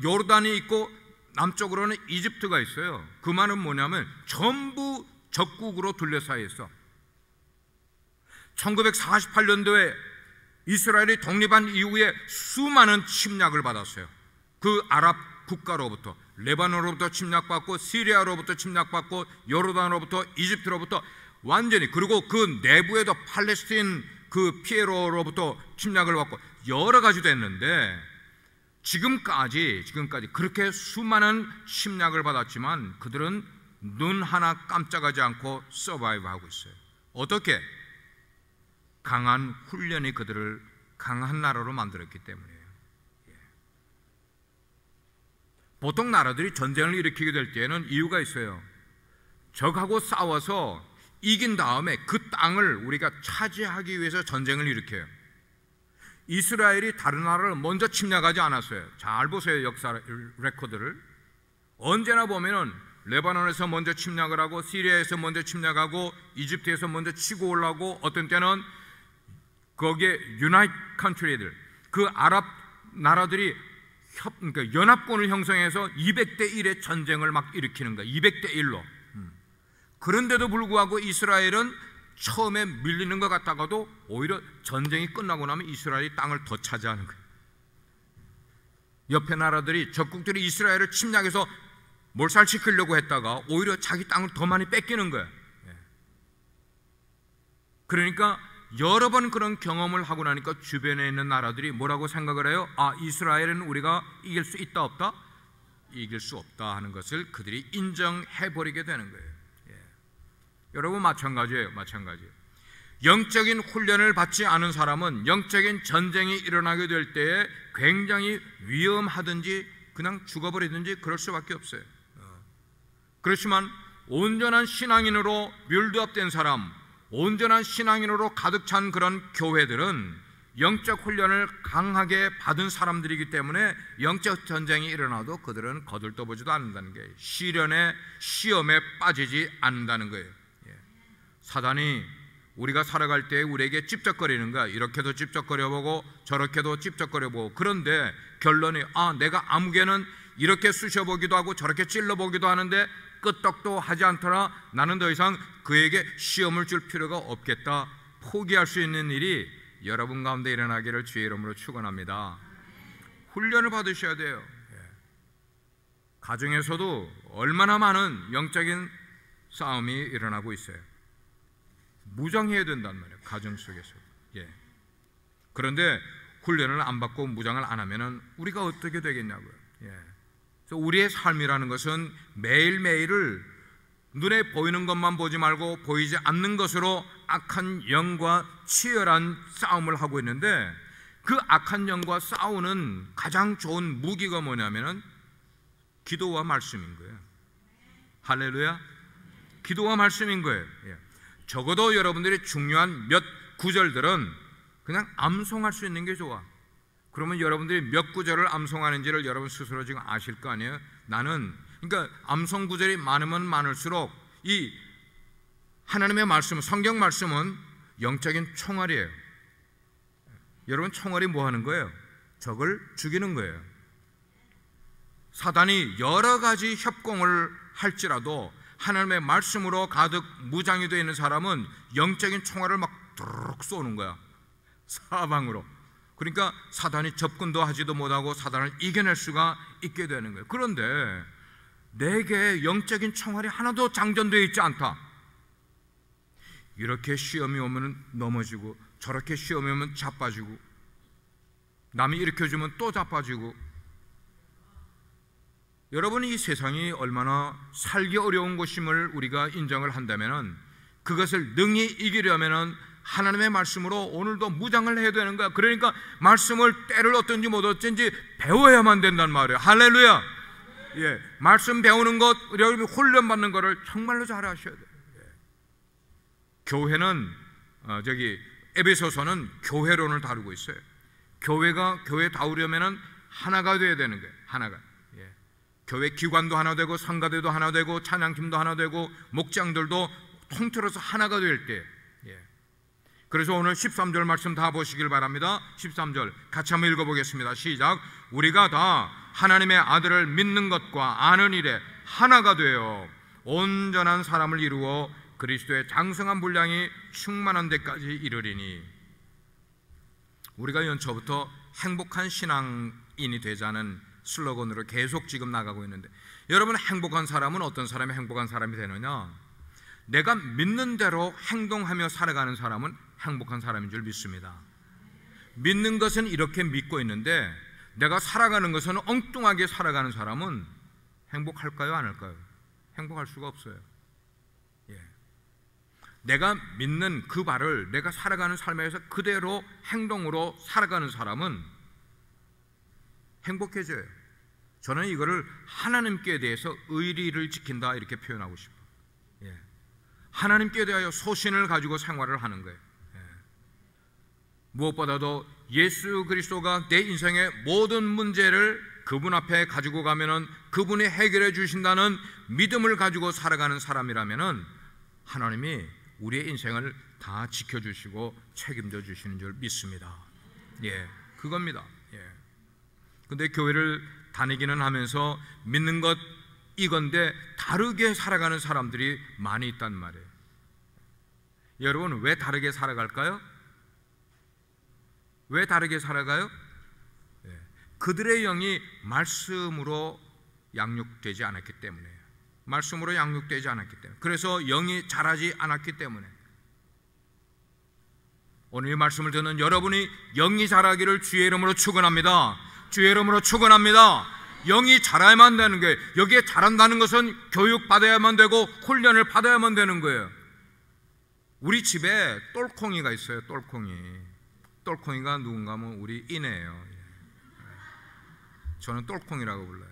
요르단이 있고, 남쪽으로는 이집트가 있어요. 그 말은 뭐냐면 전부 적국으로 둘러싸여 있어. 1948년도에 이스라엘이 독립한 이후에 수많은 침략을 받았어요. 그 아랍 국가로부터, 레바논으로부터 침략받고, 시리아로부터 침략받고, 요르단으로부터, 이집트로부터 완전히, 그리고 그 내부에도 팔레스틴 그 피에로로부터 침략을 받고 여러 가지 됐는데, 지금까지 그렇게 수많은 침략을 받았지만 그들은 눈 하나 깜짝하지 않고 서바이브 하고 있어요. 어떻게? 강한 훈련이 그들을 강한 나라로 만들었기 때문이에요. 보통 나라들이 전쟁을 일으키게 될 때에는 이유가 있어요. 적하고 싸워서 이긴 다음에 그 땅을 우리가 차지하기 위해서 전쟁을 일으켜요. 이스라엘이 다른 나라를 먼저 침략하지 않았어요. 잘 보세요. 역사 레코드를. 언제나 보면은 레바논에서 먼저 침략을 하고, 시리아에서 먼저 침략하고, 이집트에서 먼저 치고 올라오고, 어떤 때는 거기에 유나이트 컨트리들, 그 아랍 나라들이 그러니까 연합군을 형성해서 200대 1의 전쟁을 막 일으키는 거예요. 200대 1로. 그런데도 불구하고 이스라엘은 처음에 밀리는 것 같다가도 오히려 전쟁이 끝나고 나면 이스라엘이 땅을 더 차지하는 거예요. 옆에 나라들이, 적국들이 이스라엘을 침략해서 몰살시키려고 했다가 오히려 자기 땅을 더 많이 뺏기는 거예요. 그러니까 여러 번 그런 경험을 하고 나니까 주변에 있는 나라들이 뭐라고 생각을 해요? 아, 이스라엘은 우리가 이길 수 있다 없다? 이길 수 없다 하는 것을 그들이 인정해버리게 되는 거예요. 여러분, 마찬가지예요. 영적인 훈련을 받지 않은 사람은 영적인 전쟁이 일어나게 될 때에 굉장히 위험하든지 그냥 죽어버리든지 그럴 수밖에 없어요. 그렇지만 온전한 신앙인으로 빌드업된 사람, 온전한 신앙인으로 가득 찬 그런 교회들은 영적 훈련을 강하게 받은 사람들이기 때문에 영적 전쟁이 일어나도 그들은 거들떠보지도 않는다는 거예요. 시험에 빠지지 않는다는 거예요. 사단이 우리가 살아갈 때 우리에게 찝쩍거리는 거야. 이렇게도 찝쩍거려보고 저렇게도 찝쩍거려보고, 그런데 결론이 내가 아무개는 이렇게 쑤셔보기도 하고 저렇게 찔러보기도 하는데 끄떡도 하지 않더라. 나는 더 이상 그에게 시험을 줄 필요가 없겠다. 포기할 수 있는 일이 여러분 가운데 일어나기를 주의 이름으로 축원합니다. 훈련을 받으셔야 돼요. 가정에서도 얼마나 많은 영적인 싸움이 일어나고 있어요. 무장해야 된단 말이에요. 가정 속에서. 그런데 훈련을 안 받고 무장을 안 하면은 우리가 어떻게 되겠냐고요. 그래서 우리의 삶이라는 것은 매일매일을 눈에 보이는 것만 보지 말고 보이지 않는 것으로 악한 영과 치열한 싸움을 하고 있는데, 그 악한 영과 싸우는 가장 좋은 무기가 뭐냐면은 기도와 말씀인 거예요. 할렐루야. 기도와 말씀인 거예요. 적어도 여러분들이 중요한 몇 구절들은 그냥 암송할 수 있는 게 좋아. 그러면 여러분들이 몇 구절을 암송하는지를 여러분 스스로 지금 아실 거 아니에요? 그러니까 암송 구절이 많으면 많을수록 이 하나님의 말씀, 성경 말씀은 영적인 총알이에요. 여러분, 총알이 뭐 하는 거예요? 적을 죽이는 거예요. 사단이 여러 가지 협공을 할지라도 하나님의 말씀으로 가득 무장이 되어 있는 사람은 영적인 총알을 막 드르륵 쏘는 거야. 사방으로. 그러니까 사단이 접근도 하지도 못하고 사단을 이겨낼 수가 있게 되는 거예요. 그런데 내게 영적인 총알이 하나도 장전되어 있지 않다. 이렇게 시험이 오면 넘어지고, 저렇게 시험이 오면 자빠지고, 남이 일으켜주면 또 자빠지고. 여러분이 이 세상이 얼마나 살기 어려운 곳임을 우리가 인정을 한다면 그것을 능히 이기려면 하나님의 말씀으로 오늘도 무장을 해야 되는 거야. 그러니까 말씀을 때를 얻든지 못 얻든지 배워야만 된단 말이에요. 할렐루야. 말씀 배우는 것, 여러분이 훈련받는 것을 정말로 잘 하셔야 돼요. 교회는 에베소서는 교회론을 다루고 있어요. 교회가 교회 다우려면 하나가 돼야 되는 거예요. 하나가. 교회 기관도 하나 되고, 성가대도 하나 되고, 찬양팀도 하나 되고, 목장들도 통틀어서 하나가 될 때. 그래서 오늘 13절 말씀 다 보시길 바랍니다. 13절 같이 한번 읽어보겠습니다. 시작. 우리가 다 하나님의 아들을 믿는 것과 아는 일에 하나가 되어 온전한 사람을 이루어 그리스도의 장성한 분량이 충만한 데까지 이르리니. 우리가 연초부터 행복한 신앙인이 되자는 슬로건으로 계속 지금 나가고 있는데, 여러분, 행복한 사람은 어떤 사람이 행복한 사람이 되느냐? 내가 믿는 대로 행동하며 살아가는 사람은 행복한 사람인 줄 믿습니다. 믿는 것은 이렇게 믿고 있는데 내가 살아가는 것은 엉뚱하게 살아가는 사람은 행복할까요? 안 할까요? 행복할 수가 없어요. 내가 믿는 그 바를 내가 살아가는 삶에서 그대로 행동으로 살아가는 사람은 행복해져요. 저는 이거를 하나님께 대해서 의리를 지킨다 이렇게 표현하고 싶어요. 하나님께 대하여 소신을 가지고 생활을 하는 거예요. 무엇보다도 예수 그리스도가 내 인생의 모든 문제를 그분 앞에 가지고 가면은 그분이 해결해 주신다는 믿음을 가지고 살아가는 사람이라면은 하나님이 우리의 인생을 다 지켜주시고 책임져 주시는 줄 믿습니다. 그겁니다. 근데 교회를 다니기는 하면서 믿는 것 이건데 다르게 살아가는 사람들이 많이 있단 말이에요. 여러분, 왜 다르게 살아갈까요? 왜 다르게 살아가요? 그들의 영이 말씀으로 양육되지 않았기 때문에요. 말씀으로 양육되지 않았기 때문에. 그래서 영이 자라지 않았기 때문에. 오늘 이 말씀을 듣는 여러분이 영이 자라기를 주의 이름으로 축원합니다. 주의 이름으로 축원합니다. 영이 자라야만 되는 거예요. 여기에 자란다는 것은 교육받아야만 되고 훈련을 받아야만 되는 거예요. 우리 집에 똘콩이가 있어요. 똘콩이가 누군가 하면 우리 이내예요. 저는 똘콩이라고 불러요.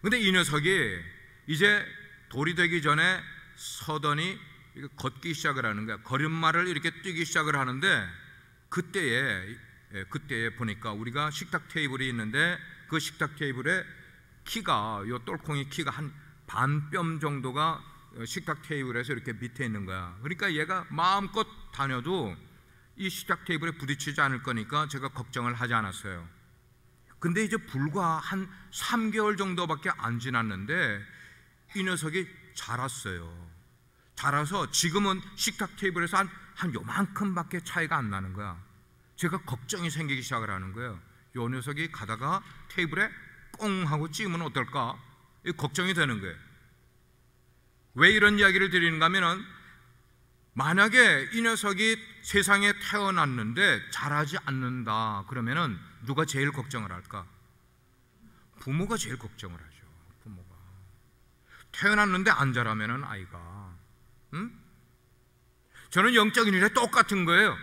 근데 이 녀석이 이제 돌이 되기 전에 서더니 걷기 시작을 하는 거야. 걸음마를 이렇게 뛰기 시작을 하는데 그때에 보니까 우리가 식탁 테이블이 있는데 그 식탁 테이블에 키가, 요 똘콩이 키가 한 반뼘 정도가 식탁 테이블에서 이렇게 밑에 있는 거야. 그러니까 얘가 마음껏 다녀도 이 식탁 테이블에 부딪히지 않을 거니까 제가 걱정을 하지 않았어요. 근데 이제 불과 한 3개월 정도밖에 안 지났는데 이 녀석이 자랐어요. 자라서 지금은 식탁 테이블에서 한 요만큼밖에 차이가 안 나는 거야. 제가 걱정이 생기기 시작을 하는 거예요. 요 녀석이 가다가 테이블에 꽁 하고 찌으면 어떨까? 걱정이 되는 거예요. 왜 이런 이야기를 드리는가 하면은, 만약에 이 녀석이 세상에 태어났는데 자라지 않는다 그러면은 누가 제일 걱정을 할까? 부모가 제일 걱정을 하죠. 부모가 태어났는데 안 자라면은 아이가, 저는 영적인 일에 똑같은 거예요.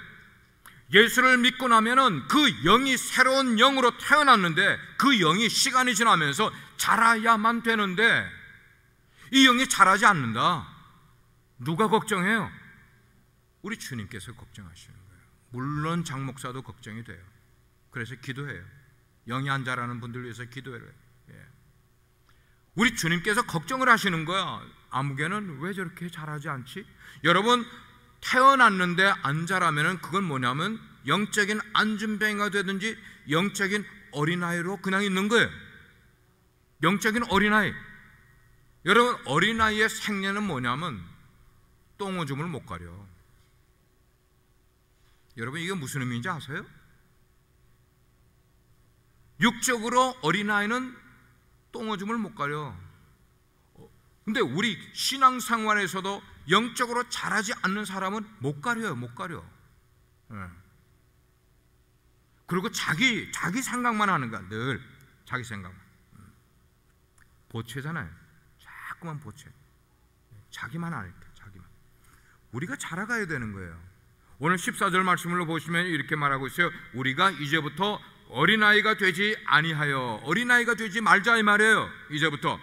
예수를 믿고 나면은 그 영이 새로운 영으로 태어났는데 그 영이 시간이 지나면서 자라야만 되는데 이 영이 자라지 않는다. 누가 걱정해요? 우리 주님께서 걱정하시는 거예요. 물론 장 목사도 걱정이 돼요. 그래서 기도해요. 영이 안 자라는 분들 위해서 기도해요. 우리 주님께서 걱정을 하시는 거야. 아무개는 왜 저렇게 자라지 않지? 여러분, 태어났는데 안 자라면은 그건 뭐냐면 영적인 안진뱅이가 되든지 영적인 어린아이로 그냥 있는 거예요. 영적인 어린아이. 여러분, 어린아이의 생리는 뭐냐면 똥오줌을 못 가려. 여러분, 이게 무슨 의미인지 아세요? 육적으로 어린아이는 똥오줌을 못 가려. 근데 우리 신앙생활에서도 영적으로 자라지 않는 사람은 못 가려요. 못 가려. 그리고 자기 생각만 하는 거야. 늘 자기 생각만. 보채잖아요. 자꾸만 보채. 자기만 하니까. 자기만. 우리가 자라가야 되는 거예요. 오늘 14절 말씀을 보시면 이렇게 말하고 있어요. 우리가 이제부터 어린아이가 되지 아니하여, 어린아이가 되지 말자 이 말이에요. 이제부터.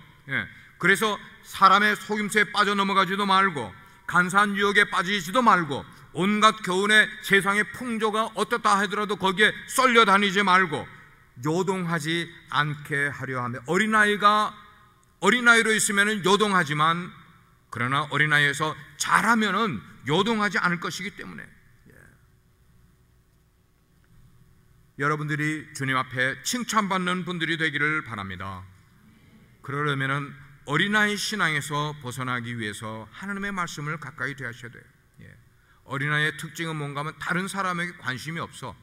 그래서 사람의 속임수에 빠져 넘어가지도 말고 간사한 유혹에 빠지지도 말고 온갖 교훈의 세상의 풍조가 어떻다 하더라도 거기에 쏠려 다니지 말고 요동하지 않게 하려 하며, 어린아이로 있으면 요동하지만 그러나 어린아이에서 자라면은 요동하지 않을 것이기 때문에 여러분들이 주님 앞에 칭찬받는 분들이 되기를 바랍니다. 그러려면은 어린아이 신앙에서 벗어나기 위해서 하나님의 말씀을 가까이 대하셔야 돼요. 어린아이의 특징은 뭔가 하면 다른 사람에게 관심이 없어.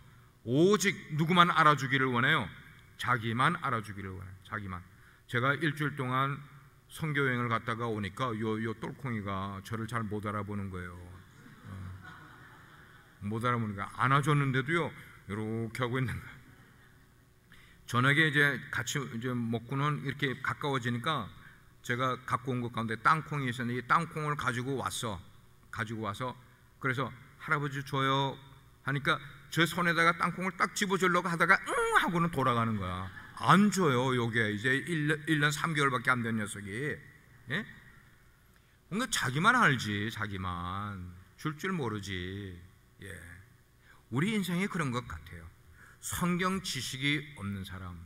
오직 누구만 알아주기를 원해요. 자기만 알아주기를 원해요. 자기만. 제가 일주일 동안 선교여행을 갔다가 오니까 요 똘콩이가 저를 잘 못 알아보는 거예요. 못 알아보니까 안아줬는데도요 이렇게 하고 있는 거예요. 저녁에 이제 같이 이제 먹고는 이렇게 가까워지니까 제가 갖고 온 것 가운데 땅콩이 있었는데 이 땅콩을 가지고 와서 그래서 할아버지 줘요 하니까 제 손에다가 땅콩을 딱 집어주려고 하다가 응 하고는 돌아가는 거야. 안 줘요. 요게 이제 1년 3개월밖에 안 된 녀석이. 뭔가 자기만 알지. 자기만 줄 줄 모르지. 우리 인생이 그런 것 같아요. 성경 지식이 없는 사람,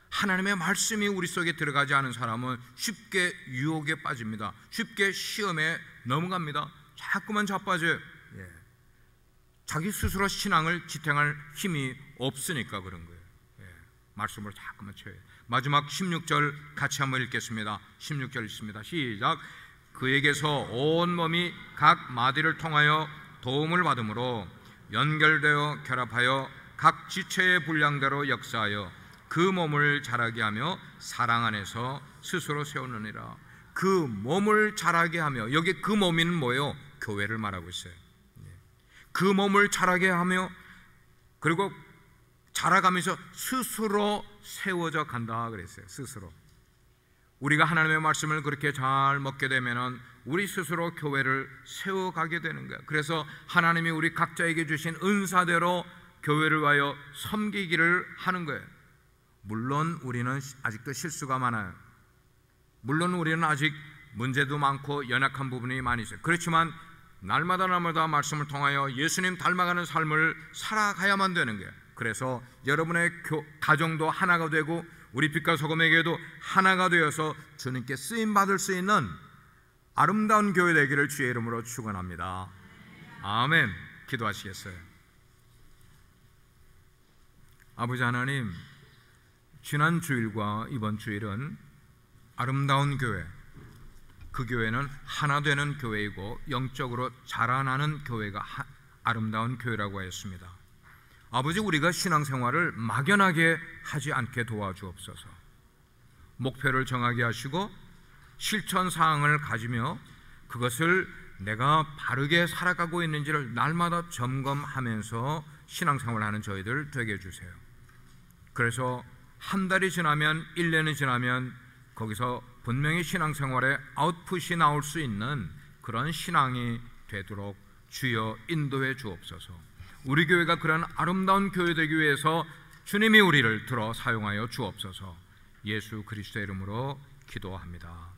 하나님의 말씀이 우리 속에 들어가지 않은 사람은 쉽게 유혹에 빠집니다. 쉽게 시험에 넘어갑니다. 자꾸만 자빠져요. 자기 스스로 신앙을 지탱할 힘이 없으니까 그런 거예요. 말씀을 자꾸만 쳐요. 마지막 16절 같이 한번 읽겠습니다. 16절 읽습니다. 시작. 그에게서 온 몸이 각 마디를 통하여 도움을 받음으로 연결되어 결합하여 각 지체의 분량대로 역사하여 그 몸을 자라게 하며 사랑 안에서 스스로 세우느니라. 그 몸을 자라게 하며, 여기 그 몸이는 뭐예요? 교회를 말하고 있어요. 그 몸을 자라게 하며, 그리고 자라가면서 스스로 세워져 간다 그랬어요. 스스로. 우리가 하나님의 말씀을 그렇게 잘 먹게 되면은 우리 스스로 교회를 세워가게 되는 거예요. 그래서 하나님이 우리 각자에게 주신 은사대로 교회를 위하여 섬기기를 하는 거예요. 물론 우리는 아직도 실수가 많아요. 물론 우리는 아직 문제도 많고 연약한 부분이 많이 있어요. 그렇지만 날마다 말씀을 통하여 예수님 닮아가는 삶을 살아가야만 되는 거예요. 그래서 여러분의 가정도 하나가 되고 우리 빛과 소금에게도 하나가 되어서 주님께 쓰임받을 수 있는 아름다운 교회 되기를 주의 이름으로 축원합니다. 아멘. 기도하시겠어요? 아버지 하나님, 지난 주일과 이번 주일은 아름다운 교회, 그 교회는 하나 되는 교회이고 영적으로 자라나는 교회가 아름다운 교회라고 하였습니다. 아버지, 우리가 신앙생활을 막연하게 하지 않게 도와주옵소서. 목표를 정하게 하시고 실천사항을 가지며 그것을 내가 바르게 살아가고 있는지를 날마다 점검하면서 신앙생활을 하는 저희들 되게 해주세요. 그래서 한 달이 지나면 1년이 지나면 거기서 분명히 신앙생활에 아웃풋이 나올 수 있는 그런 신앙이 되도록 주여 인도해 주옵소서. 우리 교회가 그런 아름다운 교회 되기 위해서 주님이 우리를 들어 사용하여 주옵소서. 예수 그리스도의 이름으로 기도합니다.